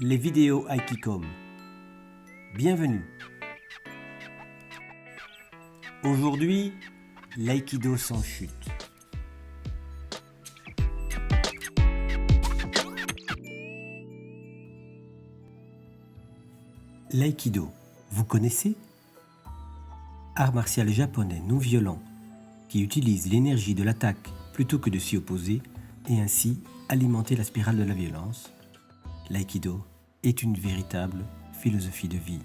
Les vidéos Aikikom. Bienvenue. Aujourd'hui, l'aïkido sans chute. L'aïkido, vous connaissez? Art martial japonais non violent qui utilise l'énergie de l'attaque plutôt que de s'y opposer et ainsi alimenter la spirale de la violence. L'aïkido est une véritable philosophie de vie.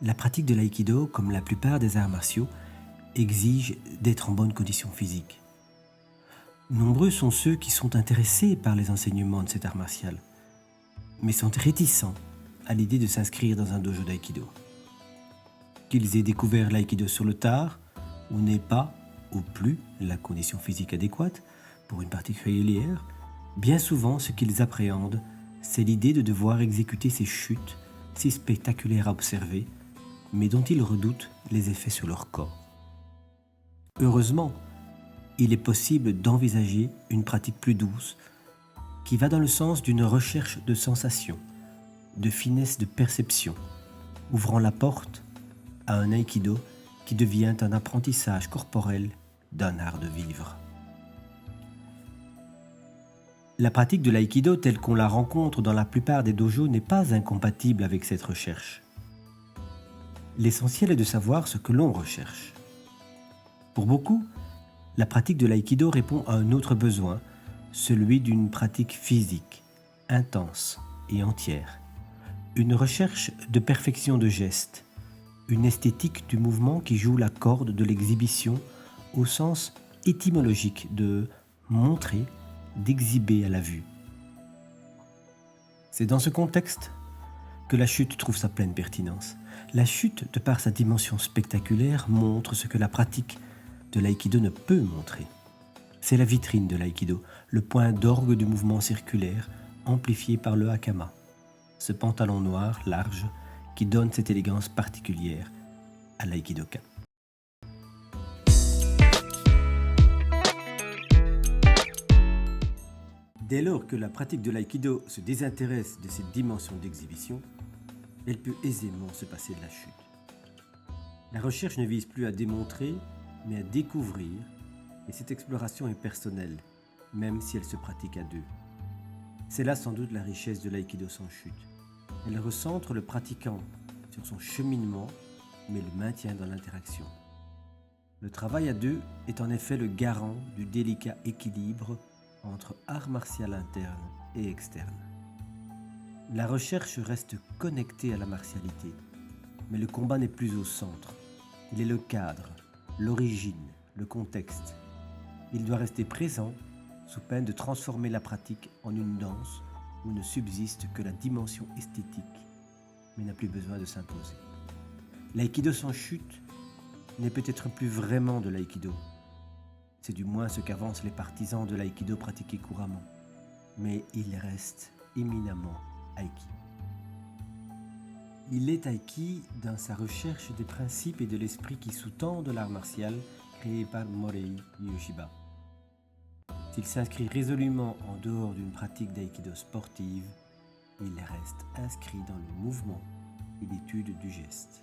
La pratique de l'aïkido, comme la plupart des arts martiaux, exige d'être en bonne condition physique. Nombreux sont ceux qui sont intéressés par les enseignements de cet art martial, mais sont réticents à l'idée de s'inscrire dans un dojo d'aïkido. Qu'ils aient découvert l'aïkido sur le tard, ou n'aient pas, ou plus, la condition physique adéquate pour une pratique régulière, bien souvent ce qu'ils appréhendent, c'est l'idée de devoir exécuter ces chutes si spectaculaires à observer, mais dont ils redoutent les effets sur leur corps. Heureusement, il est possible d'envisager une pratique plus douce qui va dans le sens d'une recherche de sensations, de finesse de perception, ouvrant la porte à un aïkido qui devient un apprentissage corporel d'un art de vivre. La pratique de l'aïkido telle qu'on la rencontre dans la plupart des dojos n'est pas incompatible avec cette recherche. L'essentiel est de savoir ce que l'on recherche. Pour beaucoup, la pratique de l'aïkido répond à un autre besoin, celui d'une pratique physique, intense et entière. Une recherche de perfection de gestes, une esthétique du mouvement qui joue la corde de l'exhibition au sens étymologique de montrer, d'exhiber à la vue. C'est dans ce contexte que la chute trouve sa pleine pertinence. La chute, de par sa dimension spectaculaire, montre ce que la pratique de l'aïkido ne peut montrer. C'est la vitrine de l'aïkido, le point d'orgue du mouvement circulaire, amplifié par le hakama, ce pantalon noir large qui donne cette élégance particulière à l'aïkidoka. Dès lors que la pratique de l'aïkido se désintéresse de cette dimension d'exhibition, elle peut aisément se passer de la chute. La recherche ne vise plus à démontrer, mais à découvrir, et cette exploration est personnelle, même si elle se pratique à deux. C'est là sans doute la richesse de l'aïkido sans chute. Elle recentre le pratiquant sur son cheminement, mais le maintient dans l'interaction. Le travail à deux est en effet le garant du délicat équilibre entre art martial interne et externe. La recherche reste connectée à la martialité, mais le combat n'est plus au centre. Il est le cadre, l'origine, le contexte. Il doit rester présent sous peine de transformer la pratique en une danse où ne subsiste que la dimension esthétique, mais n'a plus besoin de s'imposer. L'aïkido sans chute n'est peut-être plus vraiment de l'aïkido. C'est du moins ce qu'avancent les partisans de l'aïkido pratiqué couramment. Mais il reste éminemment aïki. Il est aïki dans sa recherche des principes et de l'esprit qui sous-tendent l'art martial créé par Morei Ueshiba. S'il s'inscrit résolument en dehors d'une pratique d'aïkido sportive, il reste inscrit dans le mouvement et l'étude du geste.